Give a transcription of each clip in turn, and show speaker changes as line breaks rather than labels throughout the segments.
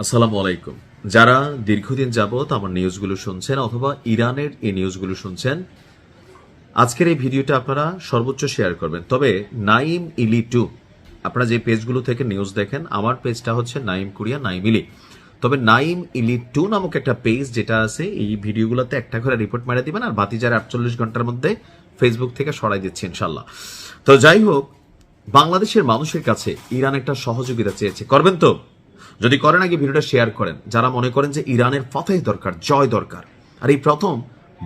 আসসালামু আলাইকুম। যারা দীর্ঘদিন যাবত আমার নিউজগুলো শুনছেন অথবা ইরানের এই নিউজগুলো শুনছেন, আজকের এই ভিডিওটা আপনারা সর্বোচ্চ শেয়ার করবেন। তবে নাইম ইলি টু, আপনারা যে পেজগুলো থেকে নিউজ দেখেন, আমার পেজটা হচ্ছে নাইম কুরিয়া নাইম ইলি। তবে নাইম ইলি টু নামক একটা পেজ যেটা আছে, এই ভিডিওগুলোতে একটা করে রিপোর্ট মেরে দিবেন, আর বাতি যারা 48 ঘন্টার মধ্যে ফেসবুক থেকে সরাই দিচ্ছে ইনশাল্লাহ। তো যাই হোক, বাংলাদেশের মানুষের কাছে ইরান একটা সহযোগিতা চেয়েছে, করবেন তো? যদি করেন আগে ভিডিওটা শেয়ার করেন। যারা মনে করেন যে ইরানের ফতেহ দরকার, জয় দরকার, আর এই প্রথম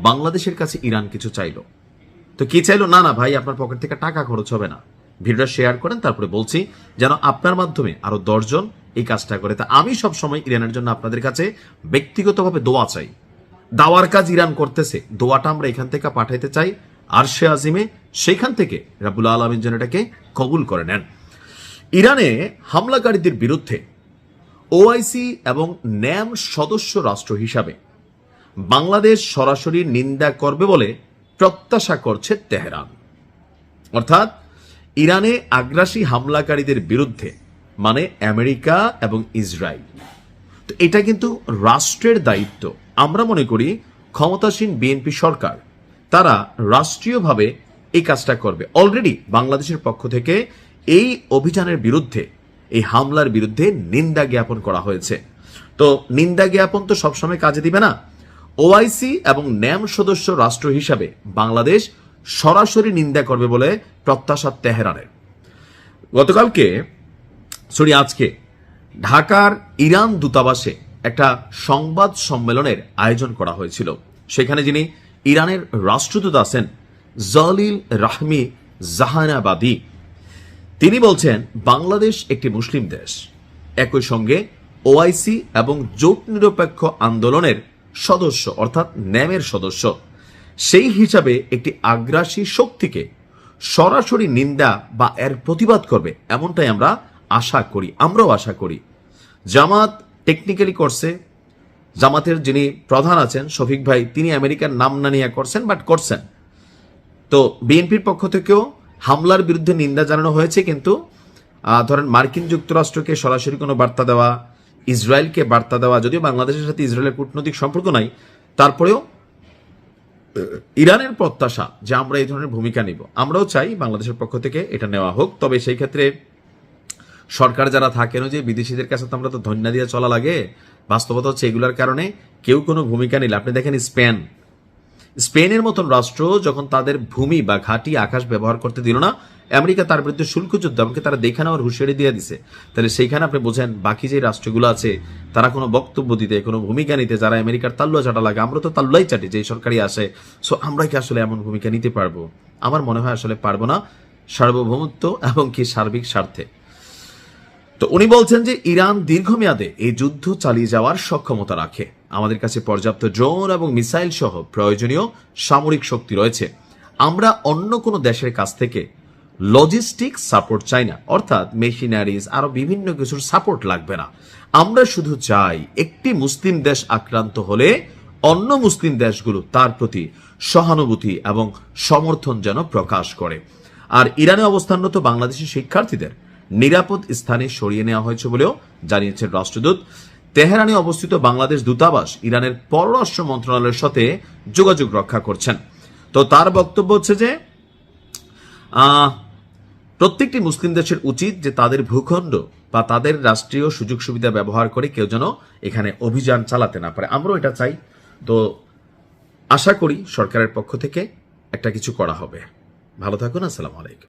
বাংলাদেশের কাছে ইরান কিছু চাইলো, তো কি চাইলো? না না ভাই, আপনার পকেট থেকে টাকা খরচ হবে না, ভিডিওটা শেয়ার করেন। তারপরে বলছি যেন আপনার মাধ্যমে আরো 10 জন এই কাজটা করে। তা আমি সব সময় ইরানের জন্য আপনাদের কাছে ব্যক্তিগতভাবে দোয়া চাই। দাওয়ার কাজ ইরান করতেছে, দোয়াটা আমরা এখান থেকে পাঠাইতে চাই আরশে আজিমে, সেখান থেকে রাব্বুল আলামিন যেন এটাকে কবুল করে নেন। ইরানে হামলাকারীদের বিরুদ্ধে ওআইসি এবং ন্যাম সদস্য রাষ্ট্র হিসাবে বাংলাদেশ সরাসরি নিন্দা করবে বলে প্রত্যাশা করছে তেহরান। অর্থাৎ ইরানে আগ্রাসী হামলাকারীদের বিরুদ্ধে, মানে আমেরিকা এবং ইসরায়েল, তো এটা কিন্তু রাষ্ট্রের দায়িত্ব। আমরা মনে করি ক্ষমতাসীন বিএনপি সরকার তারা রাষ্ট্রীয়ভাবে এই কাজটা করবে। অলরেডি বাংলাদেশের পক্ষ থেকে এই অভিযানের বিরুদ্ধে, এই হামলার বিরুদ্ধে নিন্দা জ্ঞাপন করা হয়েছে। তো নিন্দা জ্ঞাপন তো সবসময় কাজে দিবে না। ওআইসি এবং ন্যাম সদস্য রাষ্ট্র হিসাবে বাংলাদেশ সরাসরি নিন্দা করবে বলে প্রত্যাশা তেহরানের। আজকে ঢাকার ইরান দূতাবাসে একটা সংবাদ সম্মেলনের আয়োজন করা হয়েছিল। সেখানে যিনি ইরানের রাষ্ট্রদূত আছেন, জলিল রাহমি জাহানাবাদী, তিনি বলছেন বাংলাদেশ একটি মুসলিম দেশ, একই সঙ্গে ওআইসি এবং জোট নিরপেক্ষ আন্দোলনের সদস্য অর্থাৎ ন্যামের সদস্য। সেই হিসাবে একটি আগ্রাসী শক্তিকে সরাসরি নিন্দা বা এর প্রতিবাদ করবে, এমনটাই আমরা আশা করি। আমরাও আশা করি। জামাত টেকনিক্যালি করছে, জামাতের যিনি প্রধান আছেন শফিক ভাই, তিনি আমেরিকার নাম না নিয়ে করছেন, বাট করছেন। তো বিএনপির পক্ষ থেকেও হামলার বিরুদ্ধে নিন্দা জানানো হয়েছে, কিন্তু ধরেন মার্কিন যুক্তরাষ্ট্রকে সরাসরি কোনো বার্তা দেওয়া, ইসরায়েলকে বার্তা দেওয়া, যদিও বাংলাদেশের সাথে ইসরায়েলের কূটনৈতিক সম্পর্ক নাই, তারপরেও ইরানের প্রত্যাশা যে আমরা এই ধরনের ভূমিকা নিব। আমরাও চাই বাংলাদেশের পক্ষ থেকে এটা নেওয়া হোক। তবে সেই ক্ষেত্রে সরকার যারা থাকেন, যে বিদেশিদের কাছে তো আমরা তো ধন্যা দিয়ে চলা লাগে, বাস্তবতা হচ্ছে এগুলোর কারণে কেউ কোনো ভূমিকা নিলে, আপনি দেখেন স্পেনের মতন রাষ্ট্র যখন তাদের ভূমি বা ঘাঁটি আকাশ ব্যবহার করতে দিল না, আমেরিকা তার বিরুদ্ধে শুল্ক যুদ্ধ, এমনকি তারা দেখে নেওয়ার হুঁশিয়ারি দিয়ে দিছে। তাহলে সেইখানে আপনি বোঝেন বাকি যে রাষ্ট্রগুলো আছে তারা কোনো বক্তব্য দিতে, কোনো ভূমিকা নিতে, যারা আমেরিকার তাল্লুয়া চাটা লাগে, আমরা তো তাল্লুয়াই চাটি যে সরকারি আসে। সো আমরা কি আসলে এমন ভূমিকা নিতে পারবো? আমার মনে হয় আসলে পারবো না, সার্বভৌমত্ব এবং কি সার্বিক স্বার্থে। তো উনি বলছেন যে ইরান দীর্ঘমেয়াদে এই যুদ্ধ চালিয়ে যাওয়ার সক্ষমতা রাখে, আমাদের কাছে পর্যাপ্ত ড্রোন এবং মিসাইল সহ প্রয়োজনীয় সামরিক শক্তি রয়েছে। আমরা অন্য কোনো দেশের কাছ থেকে লজিস্টিক সাপোর্ট চাই না, অর্থাৎ মেশিনারিজ আরো বিভিন্ন কিছুর সাপোর্ট লাগবে না। আমরা শুধু চাই একটি মুসলিম দেশ আক্রান্ত হলে অন্য মুসলিম দেশগুলো তার প্রতি সহানুভূতি এবং সমর্থন যেন প্রকাশ করে। আর ইরানে অবস্থানরত বাংলাদেশি শিক্ষার্থীদের নিরাপদ স্থানে সরিয়ে নেওয়া হয়েছে বলেও জানিয়েছেন রাষ্ট্রদূত। তেহরানে অবস্থিত বাংলাদেশ দূতাবাস ইরানের পররাষ্ট্র মন্ত্রণালয়ের সাথে যোগাযোগ রক্ষা করছেন। তো তার বক্তব্য হচ্ছে যে প্রত্যেকটি মুসলিম দেশের উচিত যে তাদের ভূখণ্ড বা তাদের রাষ্ট্রীয় সুযোগ সুবিধা ব্যবহার করে কেউ যেন এখানে অভিযান চালাতে না পারে। আমরাও এটা চাই। তো আশা করি সরকারের পক্ষ থেকে একটা কিছু করা হবে। ভালো থাকুন। আসসালামু আলাইকুম।